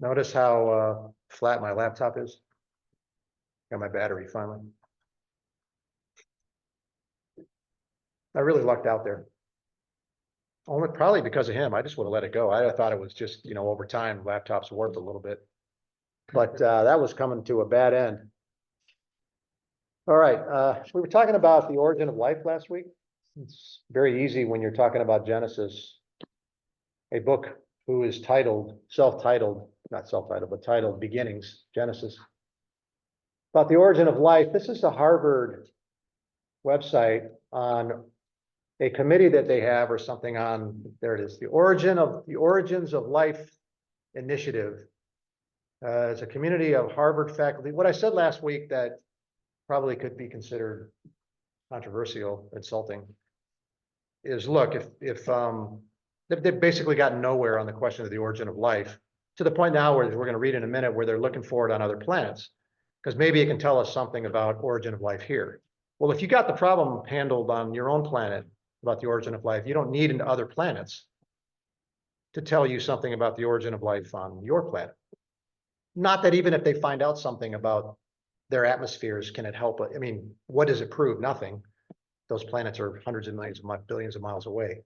Notice how flat my laptop is? Got my battery finally. I really lucked out there. Only probably because of him. I just would have let it go. I thought it was just, over time, laptops warped a little bit. But that was coming to a bad end. All right, we were talking about the origin of life last week. It's very easy when you're talking about Genesis, a book who is titled, not self-titled, but titled Beginnings, Genesis. About the origin of life. This is the Harvard website on a committee that they have or something on, there it is, the Origins of Life Initiative. It's a community of Harvard faculty. What I said last week that probably could be considered controversial, insulting, is look, if they've basically gotten nowhere on the question of the origin of life, to the point now where we're going to read in a minute where they're looking for it on other planets, because maybe it can tell us something about origin of life here. Well, if you got the problem handled on your own planet about the origin of life, you don't need into other planets to tell you something about the origin of life on your planet. Not that even if they find out something about their atmospheres, can it help? I mean, what does it prove? Nothing. Those planets are hundreds of millions of billions of miles away.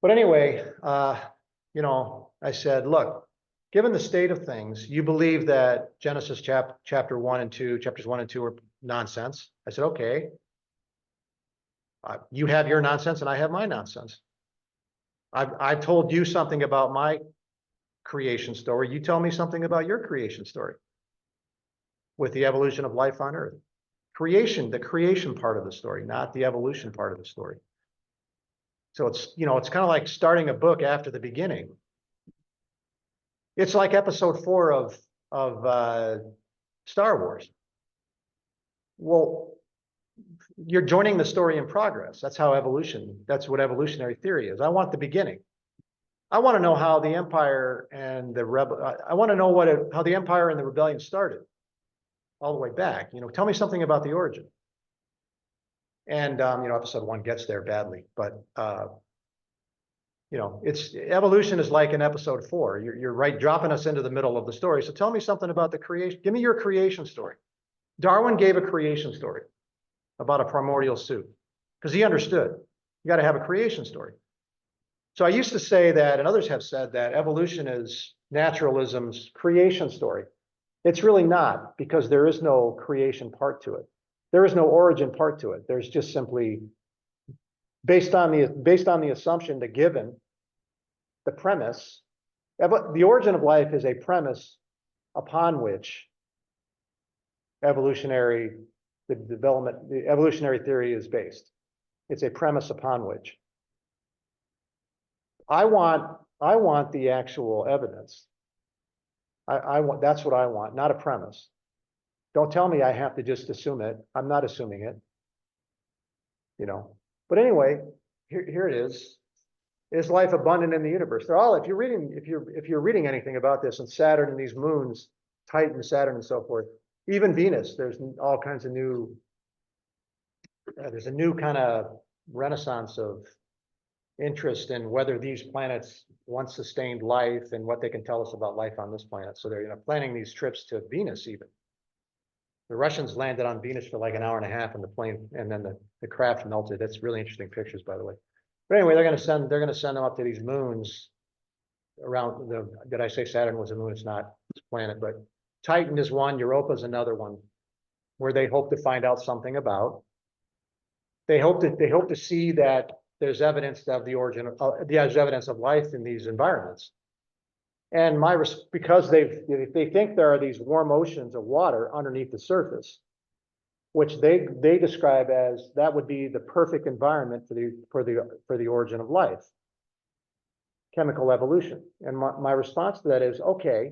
But anyway, I said, look, given the state of things, you believe that Genesis chapters 1 and 2 are nonsense. I said, okay. You have your nonsense and I have my nonsense. I've told you something about my creation story. You tell me something about your creation story with the evolution of life on Earth. The creation part of the story, not the evolution part of the story. So it's kind of like starting a book after the beginning. It's like episode 4 of Star Wars. Well, you're joining the story in progress. That's what evolutionary theory is. I want the beginning. I want to know how the empire and I want to know how the empire and the rebellion started all the way back. Tell me something about the origin. And episode 1 gets there badly, but it's evolution is like in episode 4. You're right, dropping us into the middle of the story. So tell me something about the creation. Give me your creation story. Darwin gave a creation story about a primordial soup because he understood you got to have a creation story. So I used to say that, and others have said that evolution is naturalism's creation story. It's really not, because there is no creation part to it. There is no origin part to it. There's just simply based on the assumption, the premise, the origin of life is a premise upon which the evolutionary theory is based. It's a premise upon which. I want the actual evidence. That's what I want, not a premise. Don't tell me I have to just assume it. I'm not assuming it. But anyway, here it is. Is life abundant in the universe? If you're reading anything about this and Saturn and these moons, Titan, Saturn, and so forth, even Venus, there's all kinds of there's a new kind of renaissance of interest in whether these planets once sustained life and what they can tell us about life on this planet. So they're planning these trips to Venus even. The Russians landed on Venus for like an hour and a half in the plane, and then the craft melted. That's really interesting pictures, by the way. But anyway, they're going to send them up to these moons around did I say Saturn was a moon? It's not, it's a planet, but Titan is one, Europa is another one, where they hope to find out something about. They hope to see that there's evidence of there's evidence of life in these environments. And because they think there are these warm oceans of water underneath the surface, which they describe as that would be the perfect environment for the origin of life, chemical evolution. And my response to that is, okay,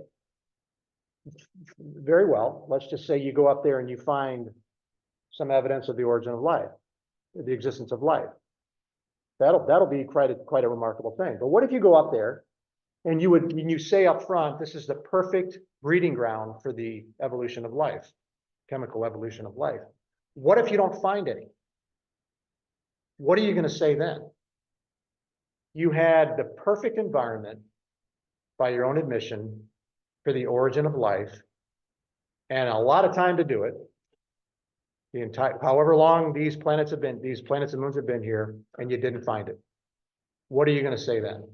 very well. Let's just say you go up there and you find some evidence of the origin of life, the existence of life. That'll be quite a remarkable thing. But what if you go up there and you say up front, this is the perfect breeding ground for the evolution of life, chemical evolution of life. What if you don't find any? What are you going to say then? You had the perfect environment, by your own admission, for the origin of life and a lot of time to do it, the entire, however long these planets and moons have been here, and you didn't find it, what are you going to say then?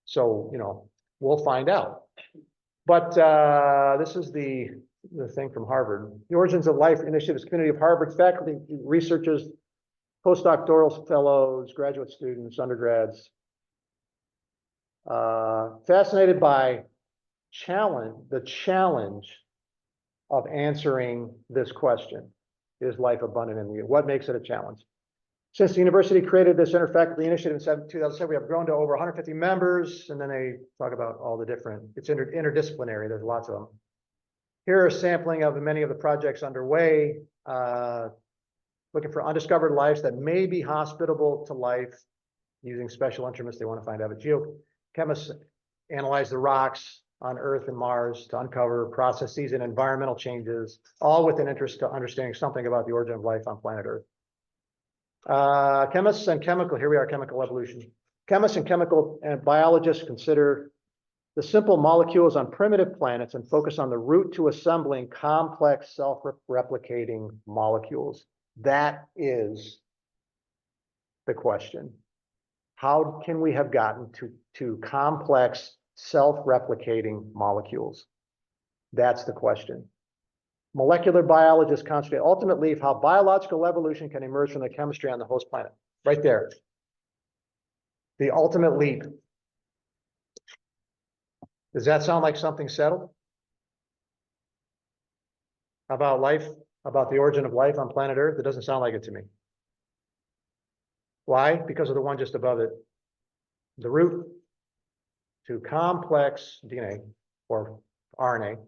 So, we'll find out. But this is the thing from Harvard. The Origins of Life Initiative is a community of Harvard faculty, researchers, postdoctoral fellows, graduate students, undergrads, fascinated by the challenge of answering this question. Is life abundant in you? What makes it a challenge? Since the university created this interfaculty initiative in 2007, we have grown to over 150 members, and then they talk about all the different, it's interdisciplinary, there's lots of them. Here are a sampling of many of the projects underway, looking for undiscovered lives that may be hospitable to life using special instruments they want to find out. Geochemists analyze the rocks on Earth and Mars to uncover processes and environmental changes, all with an interest to understanding something about the origin of life on planet Earth. Chemists and chemical evolution. Chemists and chemical and biologists consider the simple molecules on primitive planets and focus on the route to assembling complex self-replicating molecules. That is the question. How can we have gotten to complex self-replicating molecules? That's the question. Molecular biologists concentrate ultimately how biological evolution can emerge from the chemistry on the host planet. Right there. The ultimate leap. Does that sound like something settled? About life, about the origin of life on planet Earth? It doesn't sound like it to me. Why? Because of the one just above it. The route to complex DNA or RNA,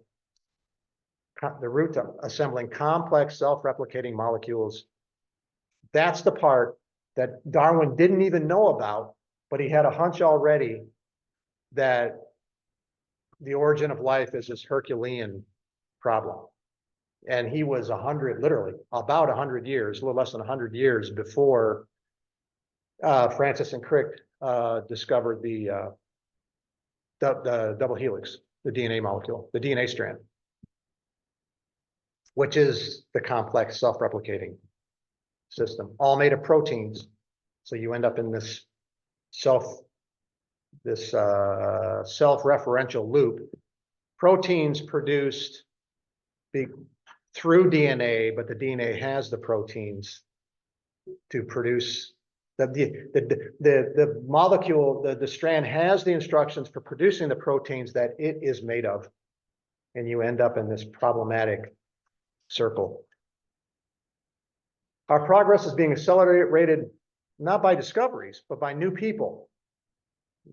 the route to assembling complex self-replicating molecules. That's the part that Darwin didn't even know about, but he had a hunch already that the origin of life is this Herculean problem. And he was literally about 100 years, a little less than 100 years before Francis and Crick discovered the double helix, the DNA molecule, the DNA strand, which is the complex self-replicating system, all made of proteins. So you end up in this self-referential loop. Proteins produced through DNA, but the DNA has the proteins to produce the molecule, the strand has the instructions for producing the proteins that it is made of. And you end up in this problematic circle. Our progress is being accelerated not by discoveries, but by new people.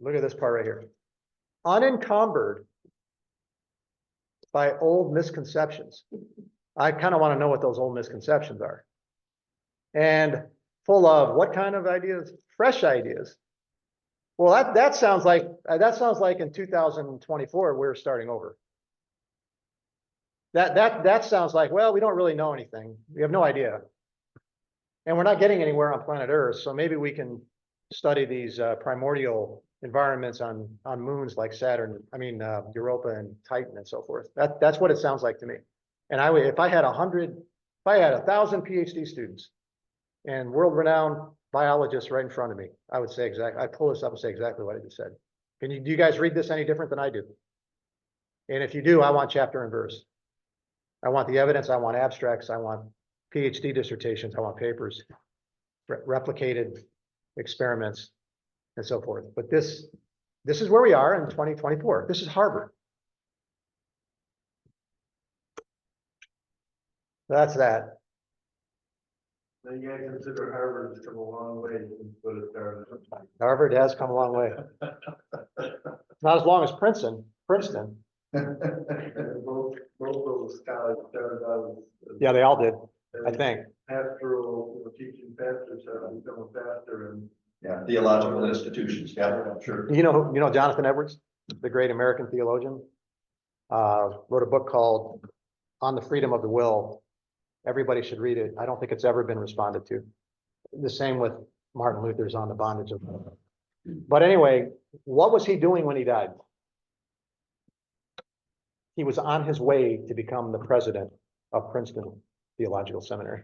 Look at this part right here. Unencumbered by old misconceptions. I kind of want to know what those old misconceptions are. And full of what kind of ideas? Fresh ideas. Well, that sounds like in 2024 we're starting over. That sounds like, well, we don't really know anything. We have no idea. And we're not getting anywhere on planet Earth, so maybe we can study these primordial environments on moons like Saturn, Europa and Titan and so forth. That's what it sounds like to me. And if I had 1,000 PhD students and world-renowned biologists right in front of me, I would say exactly, I'd pull this up and say exactly what I just said. Do you guys read this any different than I do? And if you do, I want chapter and verse. I want the evidence, I want abstracts, I want PhD dissertations, I want papers, replicated experiments, and so forth. But this is where we are in 2024. This is Harvard. That's that. Now you gotta consider Harvard has come a long way since what it started. Harvard has come a long way. Not as long as Princeton. Both those colleges started out Yeah, they all did, I think. pastoral, teaching pastors how to become a pastor and. Yeah, theological institutions, yeah, sure. You know Jonathan Edwards, the great American theologian, wrote a book called On the Freedom of the Will. Everybody should read it. I don't think it's ever been responded to. The same with Martin Luther's On the Bondage of the Will. But anyway, what was he doing when he died? He was on his way to become the president of Princeton Theological Seminary.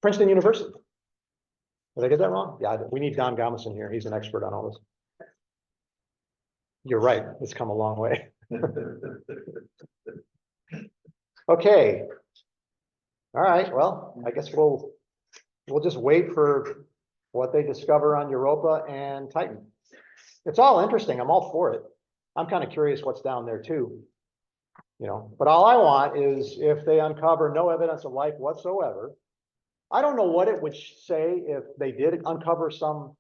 Princeton University. Did I get that wrong? Yeah, we need Don Gamison here. He's an expert on all this. You're right. It's come a long way. Okay. All right, well, I guess we'll just wait for what they discover on Europa and Titan. It's all interesting. I'm all for it. I'm kind of curious what's down there too. You know, but all I want is if they uncover no evidence of life whatsoever. I don't know what it would say if they did uncover some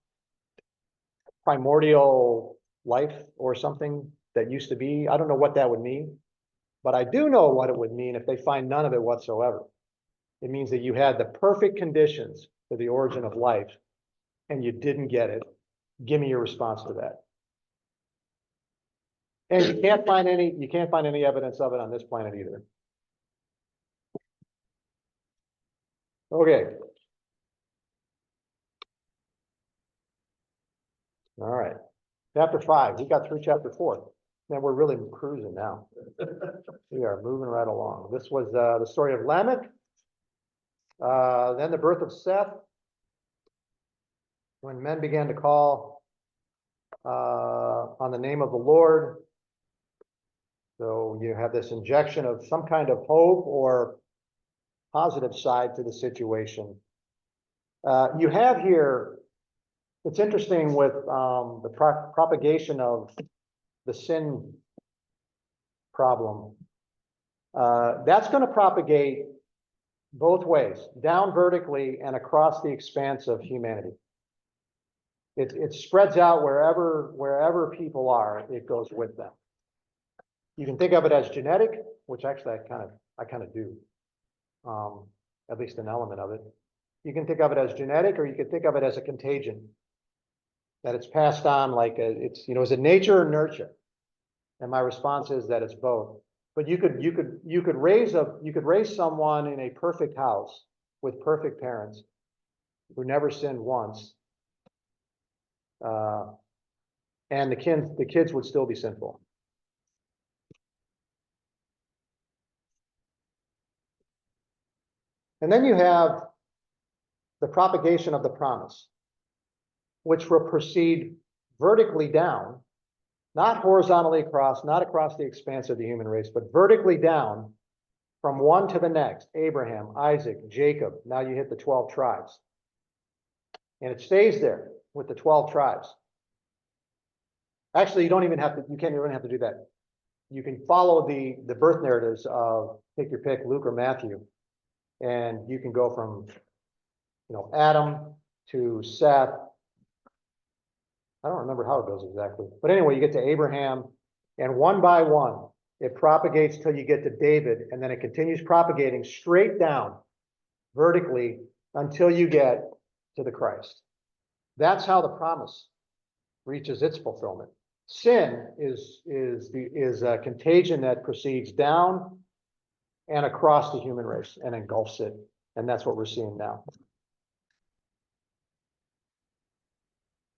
primordial life or something that used to be. I don't know what that would mean, but I do know what it would mean if they find none of it whatsoever. It means that you had the perfect conditions for the origin of life and you didn't get it. Give me your response to that. And you can't find any evidence of it on this planet either. Okay. All right. Chapter 5. We got through chapter 4. Man, we're really cruising now. We are moving right along. This was the story of Lamech. Then the birth of Seth. When men began to call on the name of the Lord. So you have this injection of some kind of hope or positive side to the situation. You have here, it's interesting with the propagation of the sin problem. That's going to propagate both ways, down vertically and across the expanse of humanity. It spreads out wherever people are, it goes with them. You can think of it as genetic, which actually I kind of do, at least an element of it. You can think of it as genetic, or you can think of it as a contagion, that it's passed on like is it nature or nurture? And my response is that it's both. But you could raise someone in a perfect house with perfect parents who never sinned once, and the kids would still be sinful. And then you have the propagation of the promise, which will proceed vertically down, not horizontally across, not across the expanse of the human race, but vertically down from one to the next. Abraham, Isaac, Jacob. Now you hit the 12 tribes. And it stays there with the 12 tribes. Actually, you can't even have to do that. You can follow the birth narratives of, take your pick, Luke or Matthew. And you can go from, Adam to Seth. I don't remember how it goes exactly. But anyway, you get to Abraham, and one by one, it propagates till you get to David, and then it continues propagating straight down vertically until you get to the Christ. That's how the promise reaches its fulfillment. Sin is a contagion that proceeds down and across the human race and engulfs it. And that's what we're seeing now.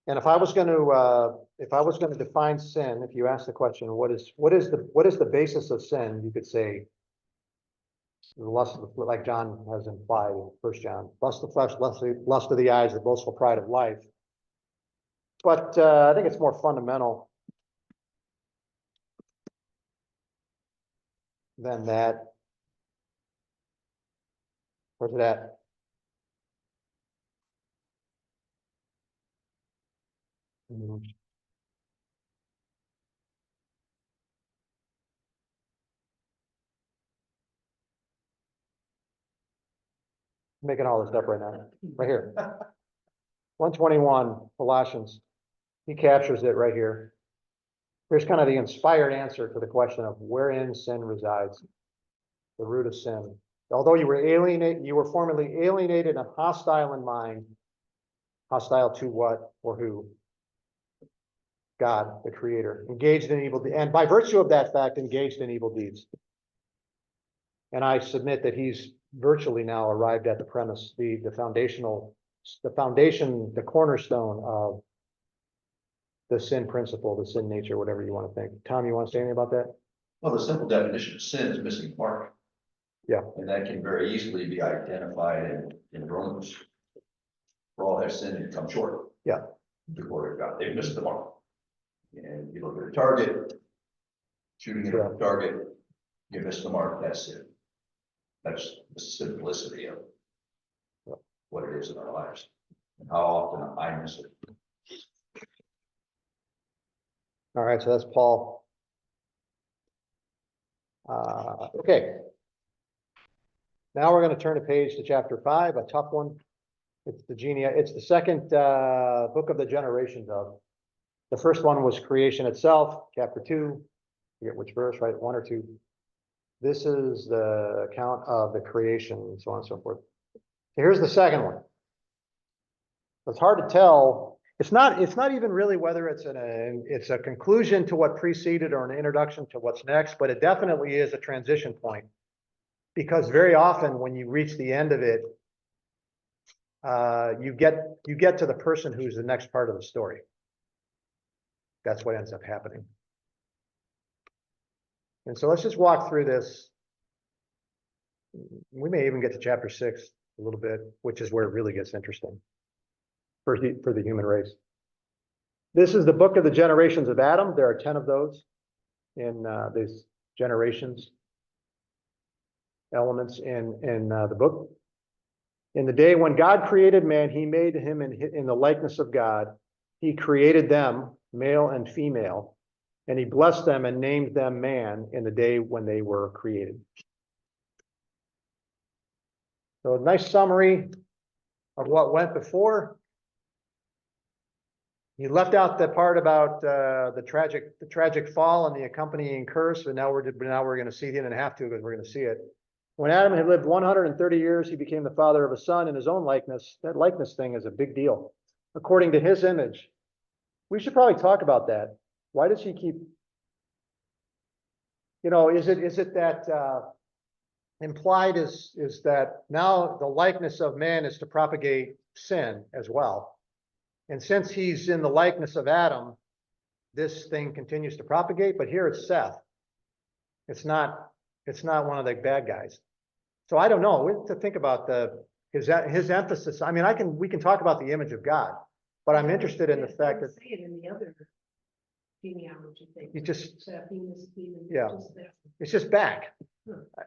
And if I was going to define sin, if you ask the question, what is the basis of sin? You could say, lust, like John has implied in 1 John, lust of the flesh, lust of the eyes, the boastful pride of life. But I think it's more fundamental than that. Where's it at? Making all this up right now, right here. 121, Colossians. He captures it right here. Here's kind of the inspired answer to the question of wherein sin resides, the root of sin. Although you were formerly alienated and hostile in mind. Hostile to what or who? God, the creator, engaged in evil, and by virtue of that fact, engaged in evil deeds. And I submit that he's virtually now arrived at the premise, the foundation, the cornerstone the sin principle, the sin nature, whatever you want to think. Tom, you want to say anything about that? Well, the simple definition of sin is missing the mark. Yeah. And that can very easily be identified in Romans. For all have sinned and come short. Yeah. The glory of God, they missed the mark. And you look at a target, shooting at a target, you miss the mark, that's it. That's the simplicity of what it is in our lives. And how often I miss it. All right, so that's Paul. Okay. Now we're going to turn a page to chapter 5, a tough one. It's the second book of the generations of. The first one was creation itself, chapter 2. I forget which verse, right? 1 or 2. This is the account of the creation and so on and so forth. Here's the second one. It's hard to tell. It's not even really whether it's a conclusion to what preceded or an introduction to what's next, but it definitely is a transition point. Because very often when you reach the end of it, you get to the person who's the next part of the story. That's what ends up happening. And so let's just walk through this. We may even get to chapter 6 a little bit, which is where it really gets interesting for the human race. This is the book of the generations of Adam. There are 10 of those in these generations elements in the book. In the day when God created man, he made him in the likeness of God. He created them, male and female, and he blessed them and named them man in the day when they were created. So a nice summary of what went before. He left out the part about the tragic fall and the accompanying curse, and now we're going to see it and have to because we're going to see it. When Adam had lived 130 years, he became the father of a son in his own likeness. That likeness thing is a big deal. According to his image. We should probably talk about that. Why does he keep, is it that implied is that now the likeness of man is to propagate sin as well. And since he's in the likeness of Adam, this thing continues to propagate, but here it's Seth. It's not one of the bad guys. So I don't know. We have to think about his emphasis. I mean, we can talk about the image of God, but I'm interested in the fact that see it in the other genealogy thing. you just, Stephen, yeah. It's just back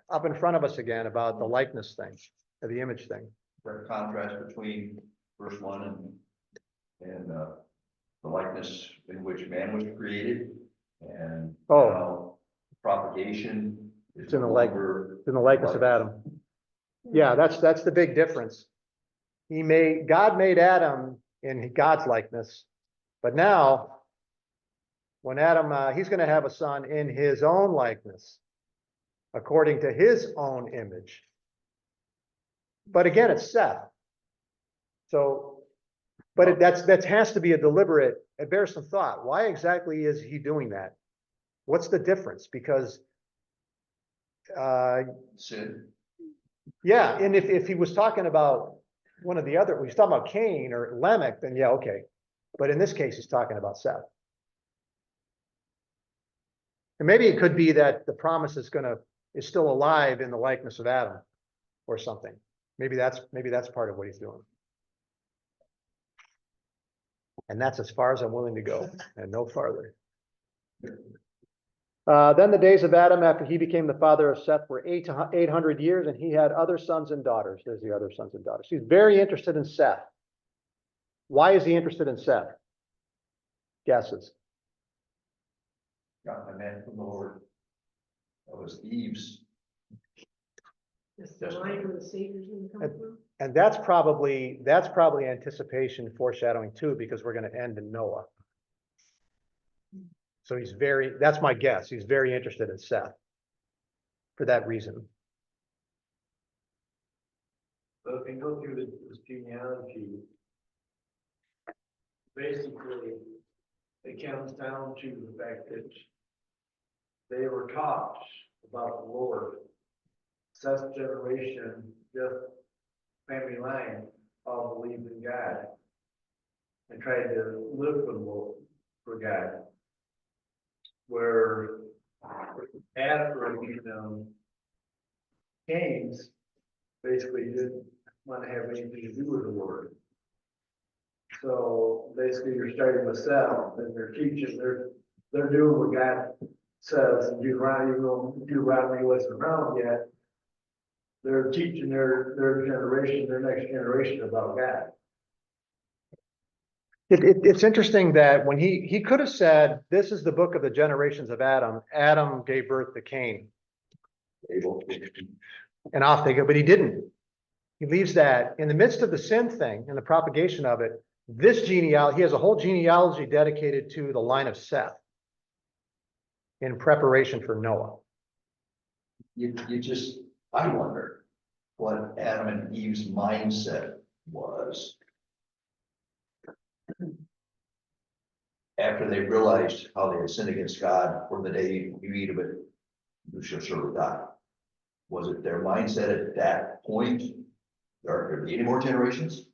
up in front of us again about the likeness thing, or the image thing. The contrast between verse 1 and the likeness in which man was created, and now propagation is It's in the likeness of Adam. Yeah, that's the big difference. God made Adam in God's likeness, but now when Adam, he's going to have a son in his own likeness, according to his own image. But again, it's Seth. So, but that has to be a deliberate, it bears some thought. Why exactly is he doing that? What's the difference? Because sin. Yeah, and if he was talking about one of the other, he's talking about Cain or Lamech, then yeah, okay. But in this case, he's talking about Seth. And maybe it could be that the promise is still alive in the likeness of Adam or something. Maybe that's part of what he's doing. And that's as far as I'm willing to go, and no farther. Then the days of Adam after he became the father of Seth were 800 years, and he had other sons and daughters. There's the other sons and daughters. He's very interested in Seth. Why is he interested in Seth? Guesses. Got my man from the Lord. That was Eve's. That's the line where the Savior's going to come from. And that's probably anticipation, foreshadowing too, because we're going to end in Noah. So that's my guess. He's very interested in Seth for that reason. So if you go through this genealogy, basically, it comes down to the fact that they were taught about the Lord. Seth's generation, just family line, all believed in God and tried to live for the Lord. for God. Where after, Cain's basically didn't want to have anything to do with the Lord. So basically you're starting with Seth and they're teaching, they're doing what God says and Deuteronomy, even though Deuteronomy wasn't around yet. They're teaching their generation, their next generation about God. It's interesting that when he could have said, this is the book of the generations of Adam. Adam gave birth to Cain, Abel. and off they go, but he didn't. He leaves that in the midst of the sin thing and the propagation of it. This genealogy, he has a whole genealogy dedicated to the line of Seth in preparation for Noah. I wonder what Adam and Eve's mindset was after they realized how they had sinned against God. For the day you eat of it, you shall surely die. Was it their mindset at that point? Are there be any more generations?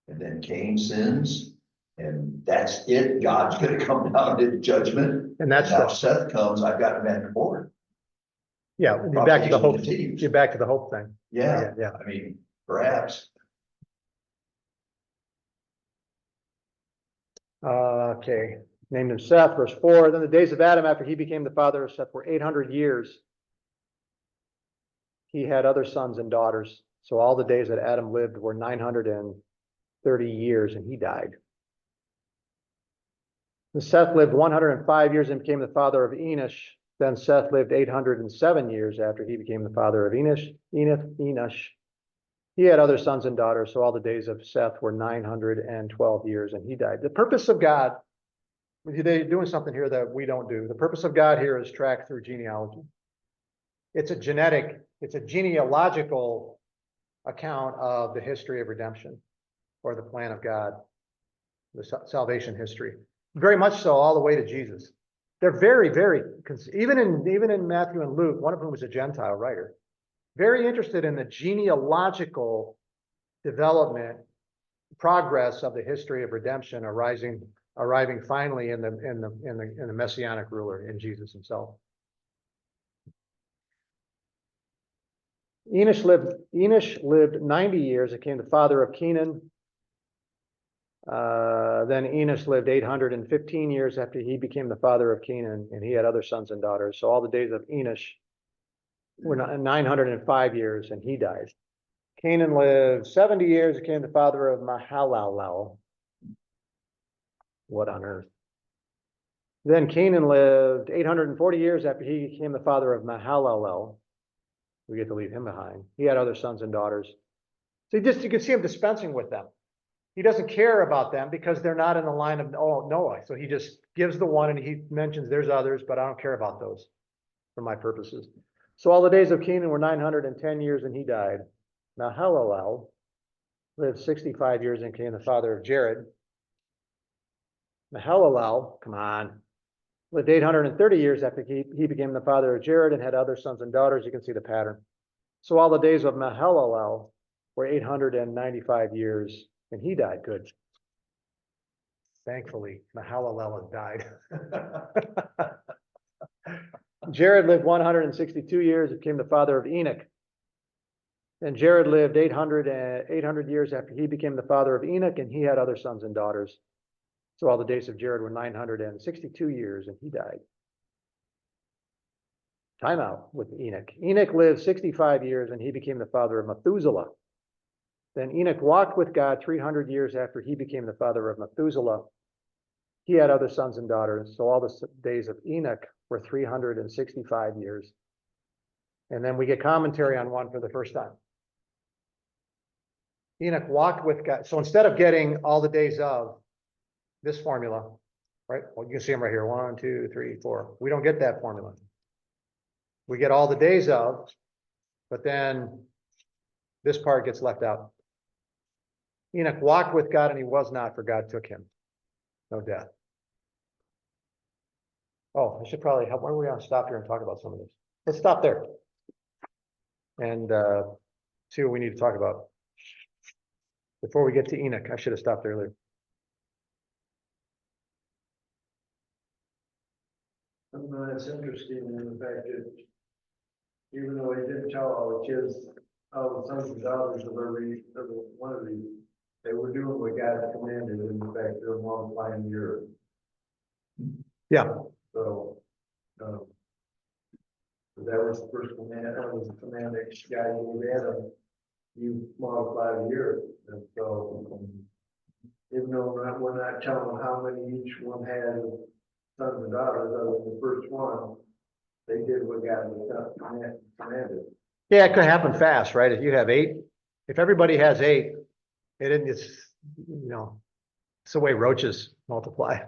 And then Cain sins, and that's it. God's going to come down in judgment. And that's now the, Seth comes. I've got a man forward. yeah, you're back to the hope, Continues. you're back to the hope thing. Yeah, Yeah. I mean, perhaps. Okay, named him Seth, verse 4. Then the days of Adam after he became the father of Seth were 800 years. He had other sons and daughters. So all the days that Adam lived were 930 years, and he died. And Seth lived 105 years and became the father of Enosh. Then Seth lived 807 years after he became the father of Enosh. He had other sons and daughters, so all the days of Seth were 912 years, and he died. The purpose of God, they're doing something here that we don't do. The purpose of God here is tracked through genealogy. It's a genealogical account of the history of redemption or the plan of God, the salvation history. Very much so, all the way to Jesus. They're very, very, even in Matthew and Luke, one of whom was a Gentile writer, very interested in the genealogical development, progress of the history of redemption, arriving finally in the messianic ruler, in Jesus himself. Enosh lived 90 years, became the father of Kenan. Then Enosh lived 815 years after he became the father of Kenan, and he had other sons and daughters. So all the days of Enosh were 905 years, and he died. Canaan lived 70 years, became the father of Mahalalel. What on earth? Then Canaan lived 840 years after he became the father of Mahalalel. We get to leave him behind. He had other sons and daughters. So you can see him dispensing with them. He doesn't care about them because they're not in the line of Noah. So he just gives the one and he mentions there's others, but I don't care about those for my purposes. So all the days of Canaan were 910 years and he died. Mahalalel lived 65 years and became the father of Jared. Mahalalel, come on, lived 830 years after he became the father of Jared and had other sons and daughters. You can see the pattern. So all the days of Mahalalel were 895 years and he died. Good. Thankfully, Mahalalel has died. Jared lived 162 years, became the father of Enoch. And Jared lived 800 years after he became the father of Enoch, and he had other sons and daughters. So all the days of Jared were 962 years, and he died. Time out with Enoch. Enoch lived 65 years, and he became the father of Methuselah. Then Enoch walked with God 300 years after he became the father of Methuselah. He had other sons and daughters. So all the days of Enoch were 365 years. And then we get commentary on one for the first time. Enoch walked with God. So instead of getting all the days of this formula, right? Well, you can see them right here. 1, 2, 3, 4. We don't get that formula. We get all the days of, but then this part gets left out. Enoch walked with God and he was not, for God took him. No death. Oh, I should probably have, when are we going to stop here and talk about some of this? Let's stop there. And see what we need to talk about. Before we get to Enoch, I should have stopped earlier. It's interesting in the fact that even though he didn't tell all the kids, all the sons and daughters of one of these, they were doing what God commanded, in fact, they're multiplying the earth. Yeah. So, that was the first command, that was the command that God gave Adam, you multiply the earth, and so. Even though we're not telling them how many each one had of sons and daughters, other than the first one, they did what God was commanded. Yeah, it could happen fast, right? If you have 8, if everybody has 8, it's, it's the way roaches multiply.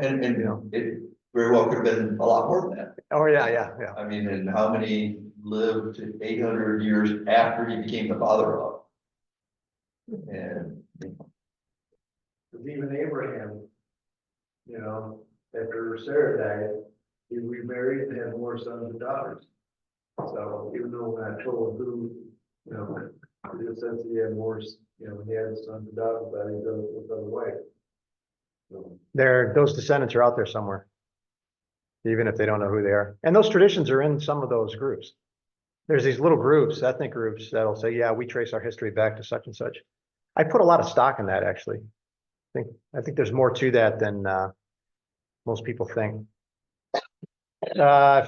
And, You know. it very well could have been a lot more than that. Oh, yeah. I mean, and how many lived to 800 years after he became the father of? And, Because even Abraham, after Sarah died, he remarried and had more sons and daughters. So even though we're not told who, it says he had more, he had sons and daughters, but he goes the other way. So, Those descendants are out there somewhere, even if they don't know who they are. And those traditions are in some of those groups. There's these little groups, ethnic groups, that'll say, yeah, we trace our history back to such and such. I put a lot of stock in that, actually. I think there's more to that than most people think.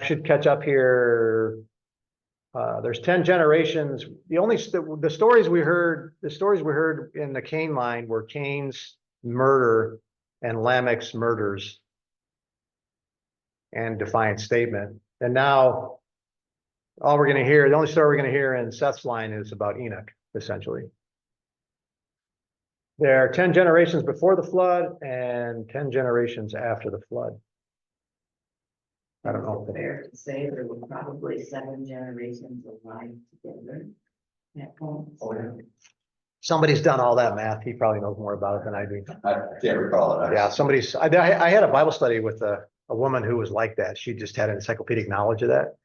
Should catch up here. There's 10 generations. The stories we heard in the Cain line were Cain's murder and Lamech's murders and defiant statement. And now the only story we're going to hear in Seth's line is about Enoch, essentially. There are 10 generations before the flood and 10 generations after the flood. I don't know. Fair to say there were probably 7 generations alive together at point. oh, yeah, Somebody's done all that math. He probably knows more about it than I do. I can't recall it. Yeah, I had a Bible study with a woman who was like that. She just had an encyclopedic knowledge of that.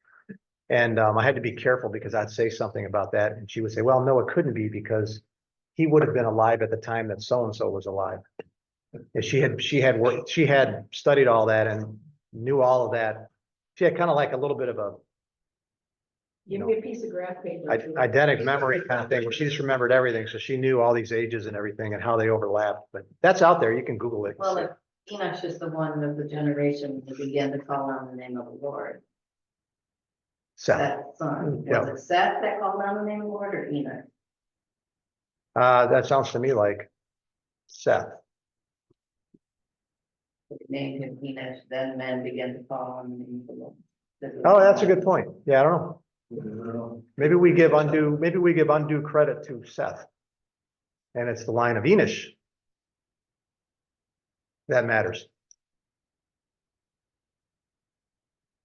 And I had to be careful because I'd say something about that. And she would say, well, no, it couldn't be because he would have been alive at the time that so-and-so was alive. And she had studied all that and knew all of that. She had kind of like a little bit of a Give me a piece of graph paper. eidetic memory kind of thing where she just remembered everything. So she knew all these ages and everything and how they overlapped. But that's out there. You can Google it. Well, if Enoch is the one of the generation that began to call on the name of the Lord. Seth. Seth's son. Yeah. Was it Seth that called on the name of the Lord or Enoch? That sounds to me like Seth. They named him Enoch, then men began to call on the name of the Lord. Oh, that's a good point. Yeah, I don't know. you Maybe we give undue credit to Seth. And it's the line of Enosh that matters.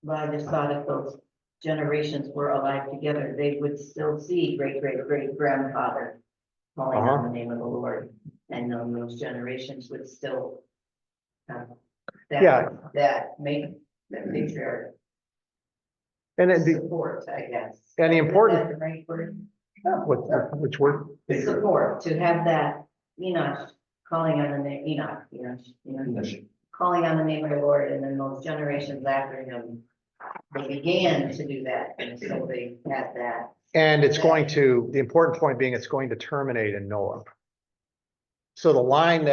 But I just thought if those generations were alive together, they would still see great grandfather calling on the name of the Lord. And then those generations would still have Yeah. that matriarch And then support, I guess. and the Is important- that the right word? which word? Support, to have that Enoch calling on the name, Enoch, calling on the name of the Lord, and then those generations after him, they began to do that, and so they had that. And the important point being it's going to terminate in Noah. So the line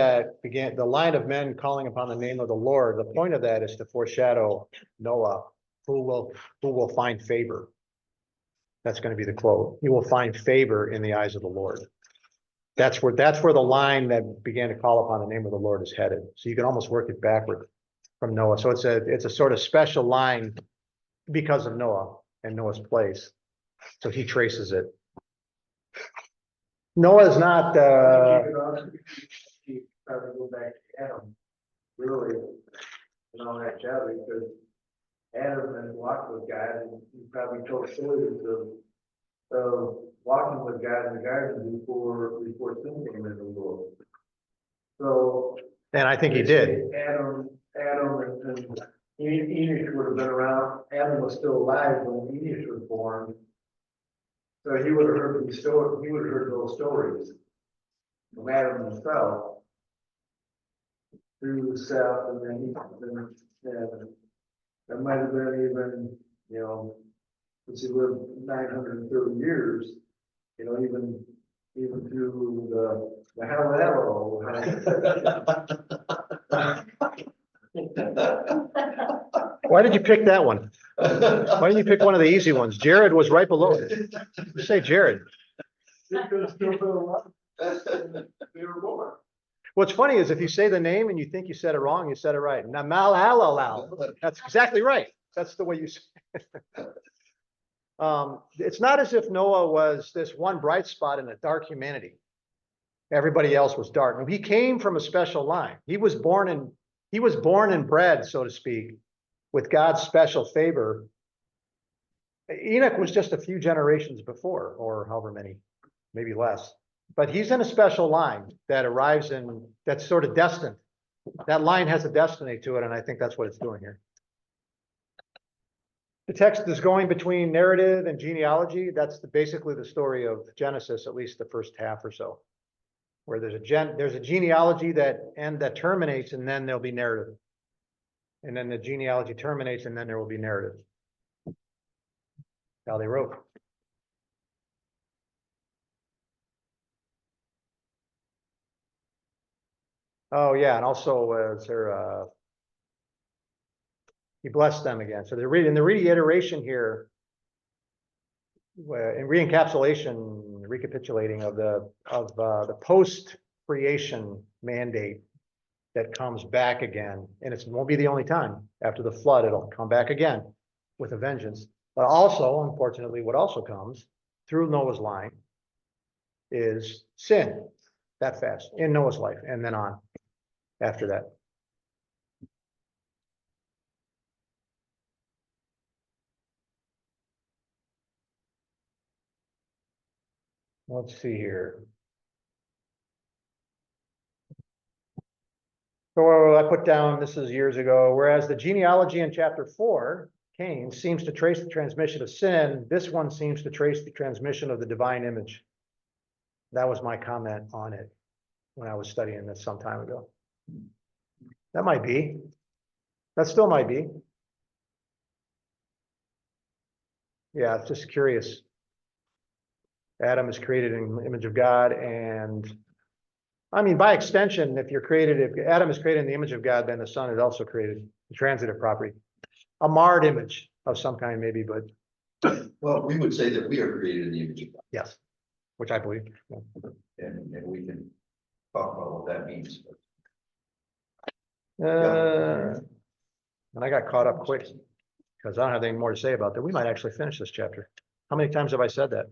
of men calling upon the name of the Lord, the point of that is to foreshadow Noah, who will find favor. That's going to be the quote. He will find favor in the eyes of the Lord. That's where the line that began to call upon the name of the Lord is headed. So you can almost work it backward from Noah. So it's a sort of special line because of Noah and Noah's place. So he traces it. Noah's not, probably go back to Adam, really, and all that jazz, because Adam had walked with God, and he probably told stories of walking with God in the garden before sin came into the world. So. and I think he did. Adam and Enoch would have been around, Adam was still alive when Enoch was born. So he would have heard these stories, he would have heard those stories from Adam himself. Through Seth, and then might have been even, since he lived 930 years, even through the Hallow. Why did you pick that one? Why didn't you pick one of the easy ones? Jared was right below it. Just say Jared. It could have still been a lot. They were born. What's funny is if you say the name and you think you said it wrong, you said it right. Namalalalau. That's exactly right. That's the way you say it. It's not as if Noah was this one bright spot in a dark humanity. Everybody else was dark. And he came from a special line. He was born and bred, so to speak, with God's special favor. Enoch was just a few generations before, or however many, maybe less. But he's in a special line that arrives in, that's sort of destined. That line has a destiny to it, and I think that's what it's doing here. The text is going between narrative and genealogy. That's basically the story of Genesis, at least the first half or so, where there's a genealogy that terminates, and then there'll be narrative. And then the genealogy terminates, and then there will be narrative. How they wrote. Oh, yeah, and also he blessed them again. So they're in the reiteration here, in re-encapsulation, recapitulating of the post-creation mandate that comes back again. And it won't be the only time. After the flood, it'll come back again with a vengeance. But also, unfortunately, what also comes through Noah's line is sin, that fast, in Noah's life, and then on after that. Let's see here. So I put down, this is years ago, whereas the genealogy in chapter 4, Cain, seems to trace the transmission of sin, this one seems to trace the transmission of the divine image. That was my comment on it when I was studying this some time ago. That might be. That still might be. Yeah, it's just curious. Adam is created in the image of God, and I mean, by extension, if Adam is created in the image of God, then the Son is also created, the transitive property. A marred image of some kind, maybe, but Well, we would say that we are created in the image of God, yes, which I believe. Yeah. and we can talk about what that means. And I got caught up quick because I don't have anything more to say about that. We might actually finish this chapter. How many times have I said that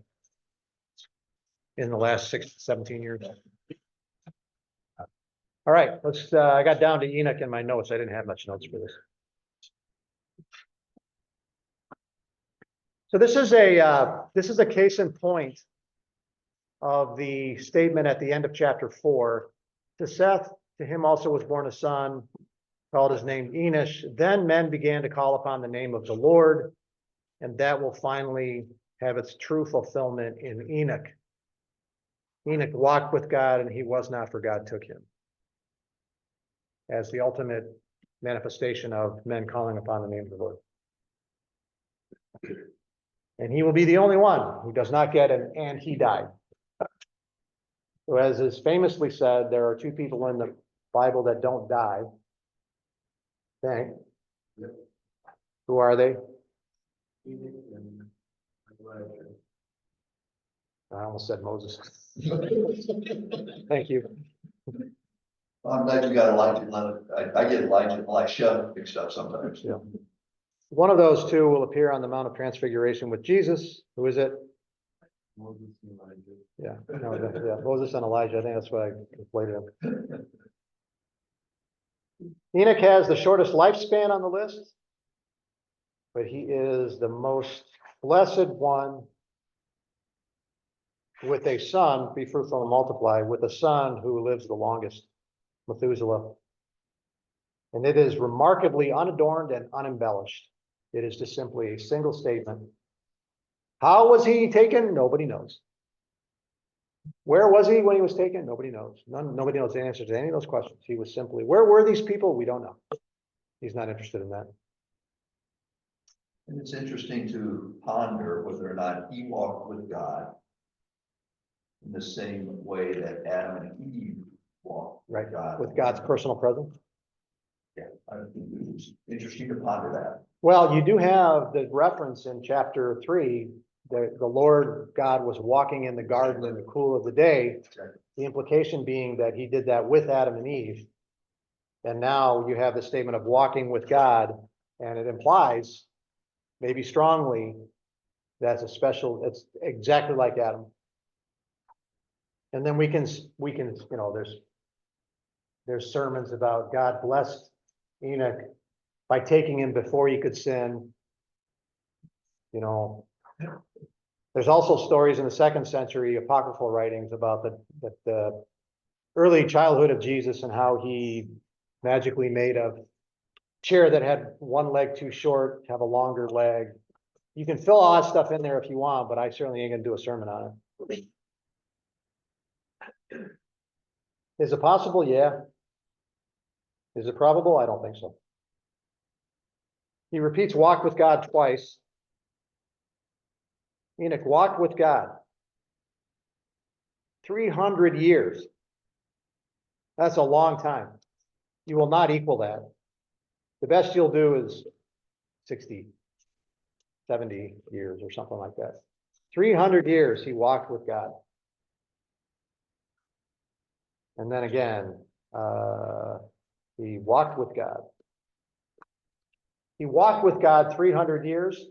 in the last 17 years? All right, I got down to Enoch in my notes. I didn't have much notes for this. So this is a case in point of the statement at the end of chapter 4. To Seth, to him also was born a son, called his name Enosh. Then men began to call upon the name of the Lord, and that will finally have its true fulfillment in Enoch. Enoch walked with God, and he was not, for God took him, as the ultimate manifestation of men calling upon the name of the Lord. And he will be the only one who does not get an "and he died." So as is famously said, there are two people in the Bible that don't die. Okay. Who are they? I almost said Moses. Thank you. I'm glad you got Elijah. I get Elijah and Elisha mixed up sometimes. Yeah. One of those two will appear on the Mount of Transfiguration with Jesus. Who is it? Moses and Elijah. Yeah, no, yeah, Moses and Elijah. I think that's what I conflated them. Enoch has the shortest lifespan on the list, but he is the most blessed one with a son, be fruitful and multiply, with a son who lives the longest, Methuselah. And it is remarkably unadorned and unembellished. It is just simply a single statement. How was he taken? Nobody knows. Where was he when he was taken? Nobody knows. Nobody knows the answer to any of those questions. He was simply, where were these people? We don't know. He's not interested in that. And it's interesting to ponder whether or not he walked with God in the same way that Adam and Eve walked Right, with God. with God's personal presence. Yeah, I think it's interesting to ponder that. Well, you do have the reference in chapter 3, the Lord God was walking in the garden in the cool of the day. The implication being that he did that with Adam and Eve. And now you have the statement of walking with God, and it implies, maybe strongly, that's it's exactly like Adam. And then we can, you know, there's sermons about God blessed Enoch by taking him before he could sin. You know, there's also stories in the 2nd century apocryphal writings about the early childhood of Jesus and how he magically made a chair that had one leg too short, have a longer leg. You can fill all that stuff in there if you want, but I certainly ain't gonna do a sermon on it. Is it possible? Yeah. Is it probable? I don't think so. He repeats walk with God twice. Enoch walked with God 300 years. That's a long time. You will not equal that. The best you'll do is 60, 70 years or something like that. 300 years he walked with God. And then again, he walked with God. He walked with God 300 years.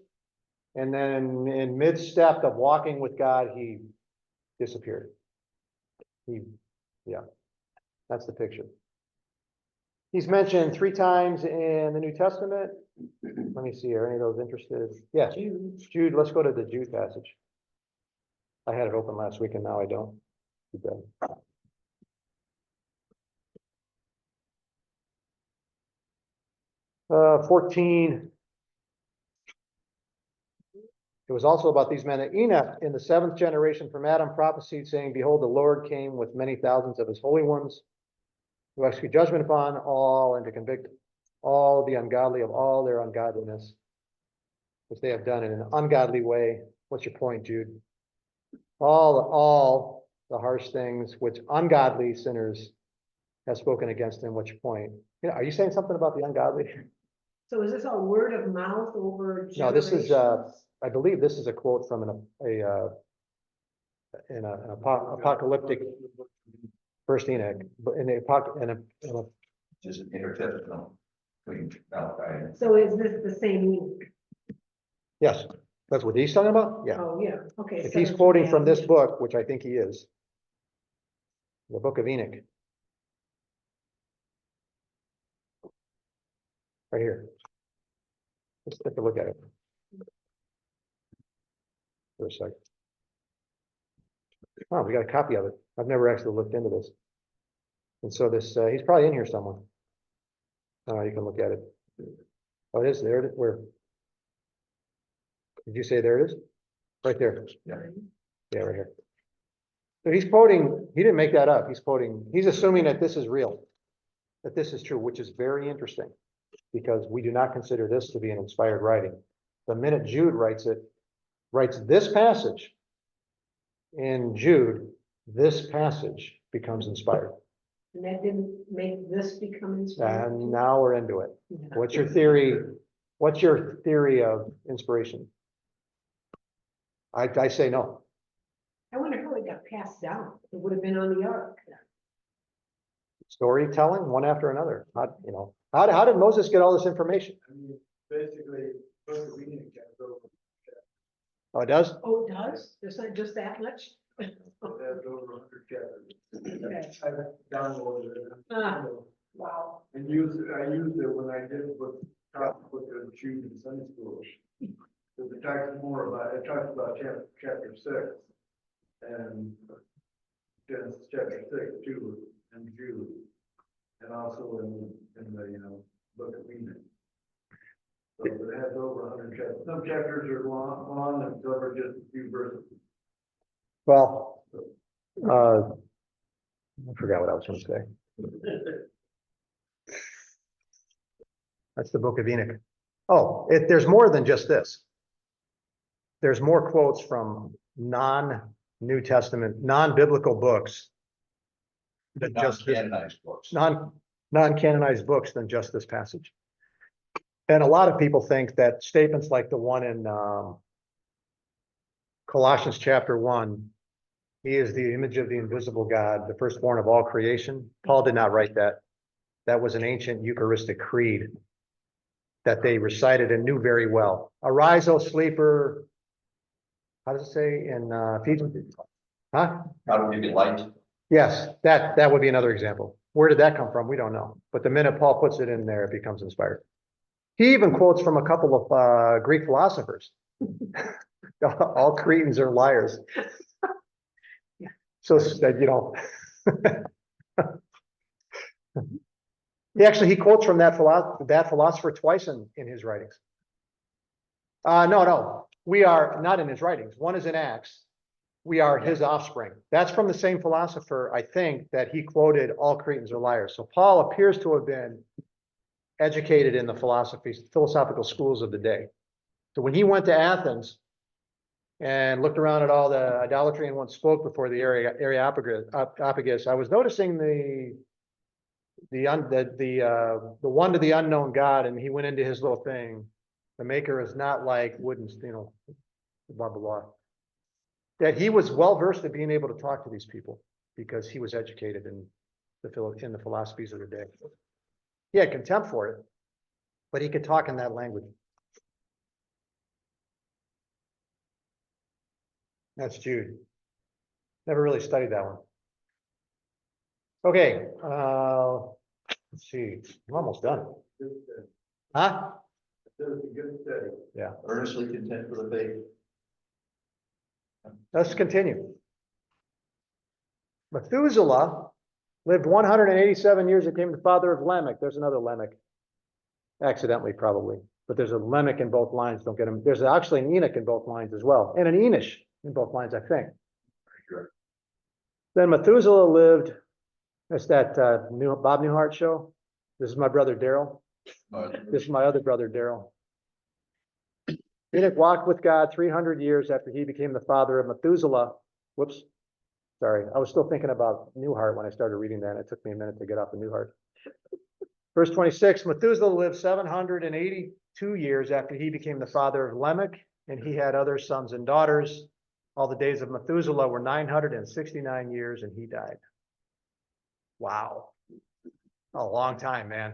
And then in mid-step of walking with God, he disappeared. Yeah, that's the picture. He's mentioned 3 times in the New Testament. Let me see, are any of those interested? Yes, Jude, let's go to the Jude passage. I had it open last week and now I don't. Too bad. 14. It was also about these men. Enoch, in the 7th generation from Adam, prophesied, saying, behold, the Lord came with many thousands of his holy ones to execute judgment upon all and to convict all the ungodly of all their ungodliness, which they have done in an ungodly way. What's your point, Jude? All the harsh things which ungodly sinners have spoken against him. What's your point? You know, are you saying something about the ungodly? So is this all word of mouth over No, this is, generations? I believe this is a quote from an apocalyptic First Enoch, but in a Just an intertestamental between Malachi and. So is this the same Enoch? yes, that's what he's talking about. Yeah, Oh, yeah, okay. if he's 17, quoting from this yeah. book, which I think he is, the book of Enoch, right here. Let's take a look at it for a second. Oh, we got a copy of it. I've never actually looked into this. And so this, he's probably in here somewhere. You can look at it. Oh, it is there. Where? Did you say there it is? Right there. Yeah. Yeah, right here. So he's quoting, he didn't make that up. He's quoting, he's assuming that this is real, that this is true, which is very interesting because we do not consider this to be an inspired writing. The minute Jude writes this passage in Jude, this passage becomes inspired. And that didn't make this become inspired? And now we're into it. Yeah. What's your theory? What's your theory of inspiration? I say no. I wonder how it got passed down. It would have been on the ark. Storytelling, one after another. How did Moses get all this information? I mean, basically, book of Enoch has over, Oh, it does? Oh, it does? There's not just that much? it has over 100 chapters. Okay. I downloaded it. Ah. Wow. And I used it when I did with top book of Jude in Sunday school. Because it talks about chapter 6 and Genesis chapter 6 too, and Jude. And also in the book of Enoch. So it has over 100 chapters. Some chapters are long and some are just a few verses. Well, I forgot what I was going to say. That's the book of Enoch. Oh, there's more than just this. There's more quotes from non-New Testament, non-biblical books than just this, Non-canonized books. non-canonized books than just this passage. And a lot of people think that statements like the one in Colossians chapter 1, he is the image of the invisible God, the firstborn of all creation. Paul did not write that. That was an ancient Eucharistic creed that they recited and knew very well. Arise, O sleeper. How does it say in Ephesians? Huh? How to give you light. Yes, that would be another example. Where did that come from? We don't know. But the minute Paul puts it in there, it becomes inspired. He even quotes from a couple of Greek philosophers. All Cretans are liars. So that, you know. He quotes from that philosopher twice in his writings. No, we are not in his writings. One is in Acts. We are his offspring. That's from the same philosopher, I think, that he quoted all Cretans are liars. So Paul appears to have been educated in the philosophical schools of the day. So when he went to Athens and looked around at all the idolatry and once spoke before the Areopagus, I was noticing the one to the unknown God, and he went into his little thing. The maker is not like wooden, blah, blah, blah. That he was well versed at being able to talk to these people because he was educated in the philosophies of the day. He had contempt for it, but he could talk in that language. That's Jude. Never really studied that one. Okay, let's see. I'm almost done. Good study. Huh? This is a good study. Yeah. Earnestly content for the faith. Let's continue. Methuselah lived 187 years and became the father of Lamech. There's another Lamech. Accidentally, probably. But there's a Lamech in both lines. Don't get them. There's actually an Enoch in both lines as well. And an Enosh in both lines, I think. Correct. Then Methuselah lived. That's that Bob Newhart show. This is my brother Daryl. This is my other brother Daryl. Enoch walked with God 300 years after he became the father of Methuselah. Whoops. Sorry, I was still thinking about Newhart when I started reading that. It took me a minute to get off of Newhart. Verse 26, Methuselah lived 782 years after he became the father of Lamech, and he had other sons and daughters. All the days of Methuselah were 969 years, and he died. Wow. A long time, man.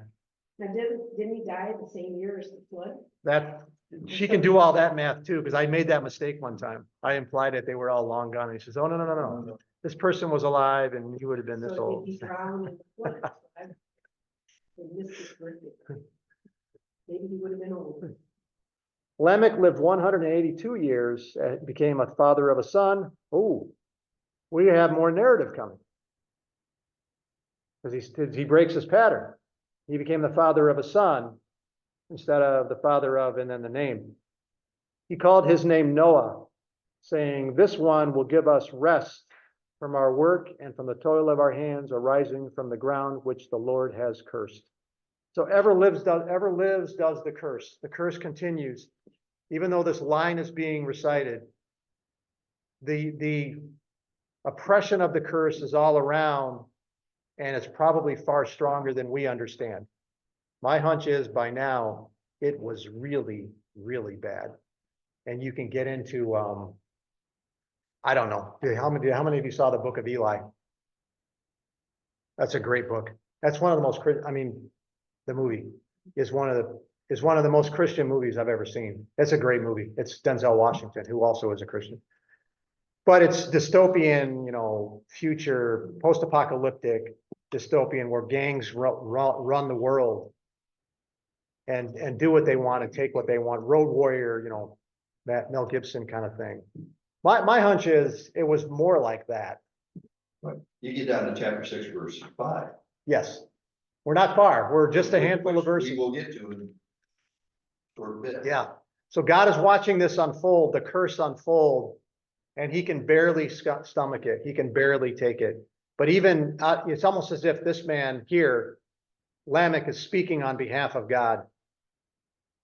Now, didn't he die the same year as the flood? That she can do all that math too, because I made that mistake one time. I implied that they were all long gone. And he says, oh, no. This person was alive and he would have been this So old. if he drowned in the flood, I missed his birthday. Maybe he would have been old. Lamech lived 182 years, became a father of a son. Oh, we have more narrative coming. Because he breaks his pattern. He became the father of a son instead of the father of and then the name. He called his name Noah, saying, this one will give us rest from our work and from the toil of our hands arising from the ground which the Lord has cursed. So ever lives does the curse. The curse continues. Even though this line is being recited, the oppression of the curse is all around, and it's probably far stronger than we understand. My hunch is by now, it was really, really bad. And you can get into, I don't know, how many of you saw the book of Eli? That's a great book. That's one of the most, the movie is one of the most Christian movies I've ever seen. It's a great movie. It's Denzel Washington, who also is a Christian. But it's dystopian, future, post-apocalyptic dystopian where gangs run the world and do what they want and take what they want. Road Warrior, that Mel Gibson kind of thing. My hunch is it was more like that. You get down to chapter 6, verse 5. Yes. We're not far. We're just a handful of verses. We will get to in a short bit. Yeah. So God is watching this unfold, the curse unfold, and he can barely stomach it. He can barely take it. But even, it's almost as if this man here, Lamech, is speaking on behalf of God.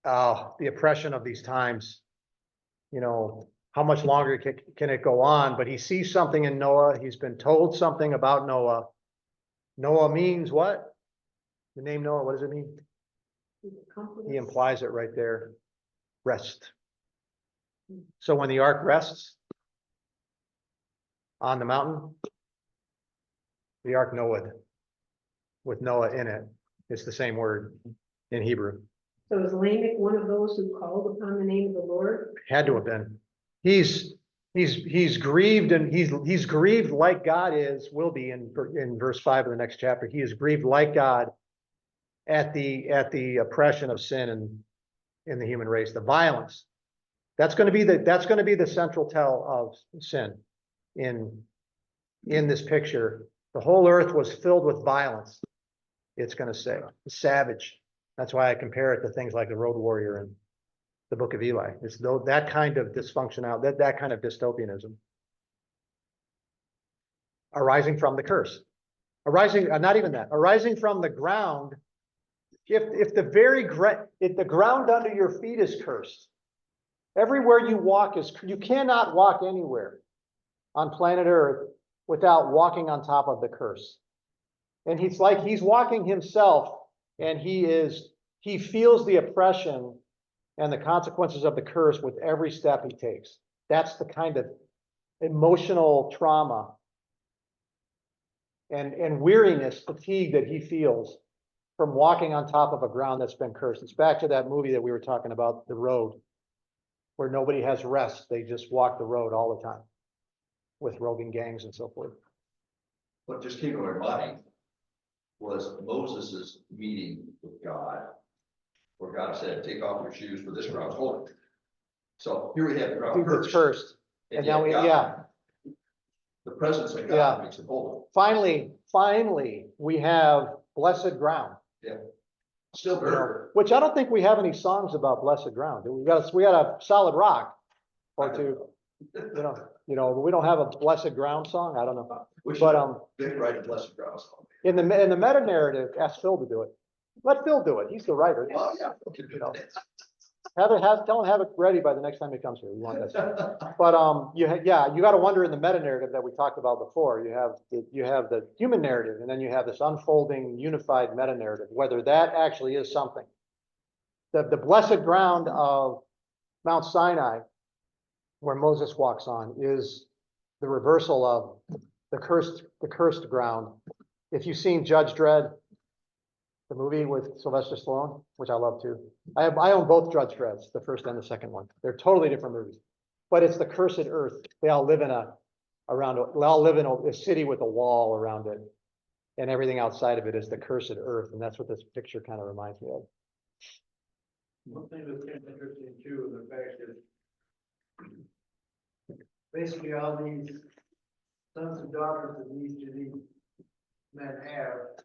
the oppression of these times. You know, how much longer can it go on? But he sees something in Noah. He's been told something about Noah. Noah means what? The name Noah, what does it mean? He implies it right there. Rest. So when the ark rests on the mountain, the ark Noah, with Noah in it, it's the same word in Hebrew. So is Lamech one of those who called upon the name of the Lord? Had to have been. He's grieved, and he's grieved like God will be in verse 5 of the next chapter. He is grieved like God at the oppression of sin in the human race, the violence. That's going to be the central tell of sin in this picture. The whole earth was filled with violence. It's going to say savage. That's why I compare it to things like the Road Warrior and the Book of Eli. It's that kind of dysfunctional, that kind of dystopianism arising from the curse, not even that, arising from the ground. If the ground under your feet is cursed, everywhere you walk you cannot walk anywhere on planet Earth without walking on top of the curse. And he's walking himself, and he feels the oppression and the consequences of the curse with every step he takes. That's the kind of emotional trauma and weariness, fatigue that he feels from walking on top of a ground that's been cursed. It's back to that movie that we were talking about, The Road, where nobody has rest. They just walk the road all the time with roving gangs and so forth. What just came to my mind was Moses's meeting with God, where God said, take off your shoes for this ground's holy. So here we have the ground It's cursed. And now the presence of God Yeah. makes it holy. Finally, we have blessed ground. Yeah. Still dirt. Which I don't think we have any songs about blessed ground. We got a solid rock or two. We don't have a blessed ground song. I don't know. We should But Vic write a blessed ground song. in the meta narrative, ask Phil to do it. Let Phil do it. He's the writer. Well, yeah. Okay. Tell him have it ready by the next time he comes here. We want that. But you got to wonder in the meta narrative that we talked about before. You have the human narrative, and then you have this unfolding unified meta narrative. Whether that actually is something. The blessed ground of Mount Sinai, where Moses walks on, is the reversal of the cursed ground. If you've seen Judge Dredd, the movie with Sylvester Stallone, which I love too. I own both Judge Dredds, the first and the second one. They're totally different movies, but it's the cursed earth. They all live in a city with a wall around it, and everything outside of it is the cursed earth, and that's what this picture kind of reminds me of. One thing that's kind of interesting too, is the fact that basically all these sons and daughters that these men have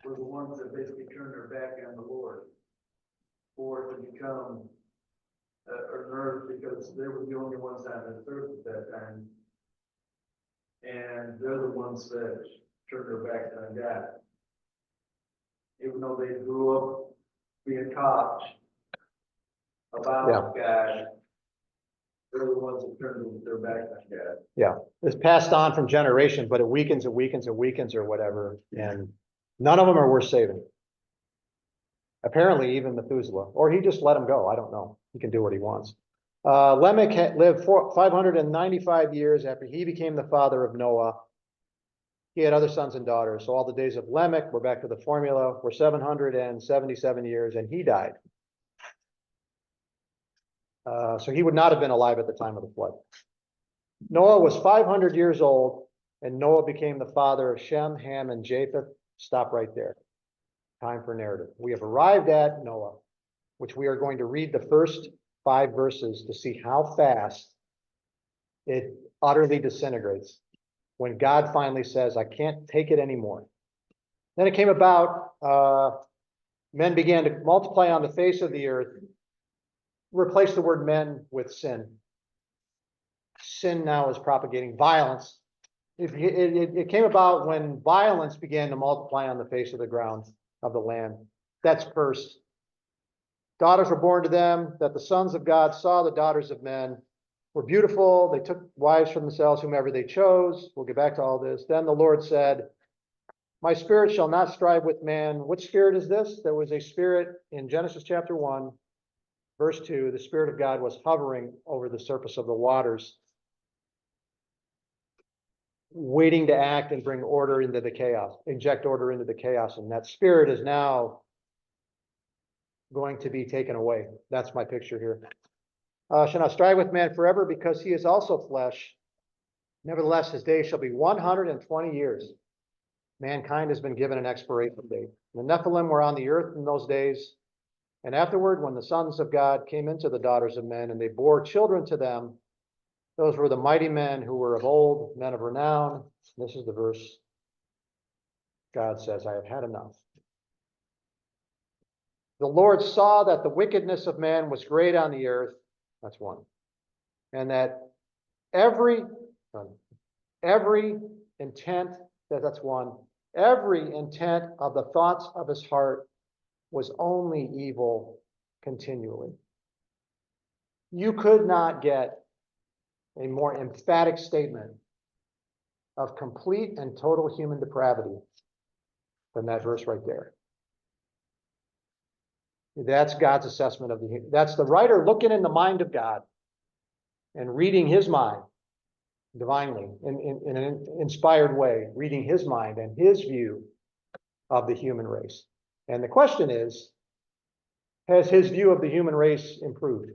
were the ones that basically turned their back on the Lord or to become an earth, because they were the only ones on this earth at that time. And they're the ones that turned their backs on God. Even though they grew up being taught about God, they're the ones that turned their backs on God. Yeah, it's passed on from generation, but it weakens or whatever, and none of them are worth saving. Apparently, even Methuselah, or he just let him go. I don't know. He can do what he wants. Lamech lived 595 years after he became the father of Noah. He had other sons and daughters. So all the days of Lamech, we're back to the formula, were 777 years, and he died. So he would not have been alive at the time of the flood. Noah was 500 years old, and Noah became the father of Shem, Ham, and Japheth. Stop right there. Time for narrative. We have arrived at Noah, which we are going to read the first 5 verses to see how fast it utterly disintegrates when God finally says, I can't take it anymore. Then it came about, men began to multiply on the face of the earth. Replace the word men with sin. Sin now is propagating violence. It came about when violence began to multiply on the face of the ground of the land. That's cursed. daughters were born to them, that the sons of God saw the daughters of men were beautiful. They took wives for themselves, whomever they chose. We'll get back to all this. Then the Lord said, my spirit shall not strive with man. What spirit is this? There was a spirit in Genesis chapter 1, verse 2. The Spirit of God was hovering over the surface of the waters, waiting to act and bring order into the chaos, inject order into the chaos. And that spirit is now going to be taken away. That's my picture here. Shall not strive with man forever, because he is also flesh. Nevertheless, his days shall be 120 years. Mankind has been given an expiration date. The Nephilim were on the earth in those days. And afterward, when the sons of God came into the daughters of men, and they bore children to them, those were the mighty men who were of old, men of renown. This is the verse. God says, I have had enough. The Lord saw that the wickedness of man was great on the earth. That's one. And that every intent, that's one. Every intent of the thoughts of his heart was only evil continually. You could not get a more emphatic statement of complete and total human depravity than that verse right there. That's God's assessment of that's the writer looking in the mind of God and reading his mind divinely in an inspired way, reading his mind and his view of the human race. And the question is, has his view of the human race improved?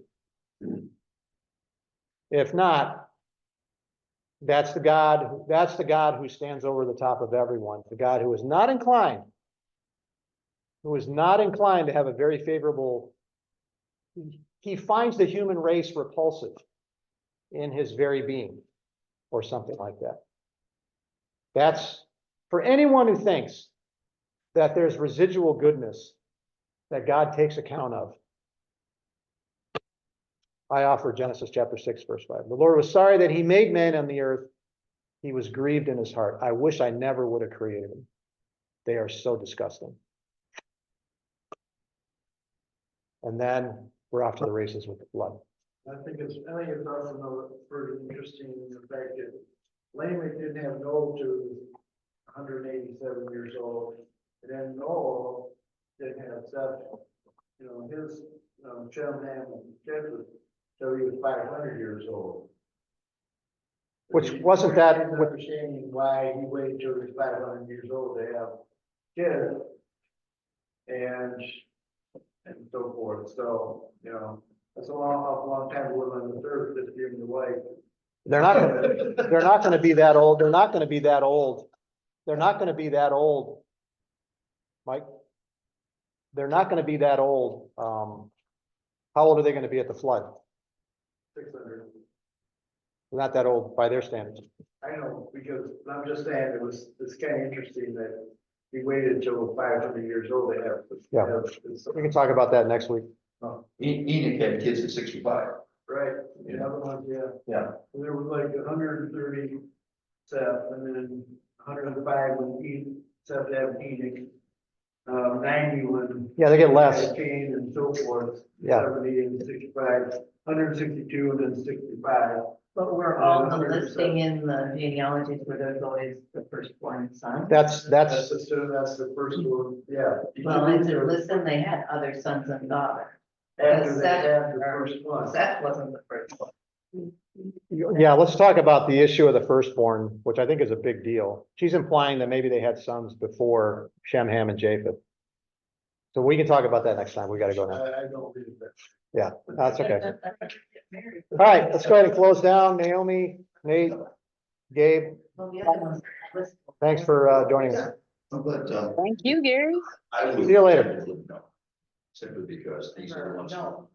If not, that's the God who stands over the top of everyone, the God who is not inclined to have a very favorable, he finds the human race repulsive in his very being, or something like that. That's for anyone who thinks that there's residual goodness that God takes account of. I offer Genesis chapter 6, verse 5. The Lord was sorry that he made man on the earth. He was grieved in his heart. I wish I never would have created them. They are so disgusting. And then we're off to the races with the flood. I think it's also pretty interesting in the fact that Lamech didn't have Noah to 187 years old, and then Noah didn't have Seth, his Shem, Ham, and Japheth, so he was 500 years old. Which wasn't that with Understanding why he waited till he was 500 years old to have kids, and so forth. So, that's a long time to live on the earth, just giving the wife. they're not going to be that old. They're not going to be that old. They're not going to be that old, Mike. They're not going to be that old. How old are they going to be at the flood? 600. They're not that old by their standards. I know, because I'm just saying, it's kind of interesting that he waited until 500 years old to have. Yeah. We can talk about that next week. Enoch had kids at 65. Right, the other ones, yeah. Yeah. And there was like 130 Seth, and then 105 when Seth had Enoch. 90 when. Yeah, they get less. Cain and so forth. Yeah. 70 and 65, 162 and then 65. But we're all listing in the genealogies where there's always the firstborn son. That's That's the first one, yeah. Well, it's a listen, they had other sons and daughters. After they Seth- had the first one. Seth wasn't the first one. yeah. Let's talk about the issue of the firstborn, which I think is a big deal. She's implying that maybe they had sons before Shem, Ham, and Japheth. So we can talk about that next time. We got to go now. I don't read that. Yeah, that's okay. All right, let's go ahead and close down. Naomi, Nate, Gabe, Well, the other ones are listed. thanks for joining us. But, Thank you, Gary. I would. See you later. Simply because these are the ones. No.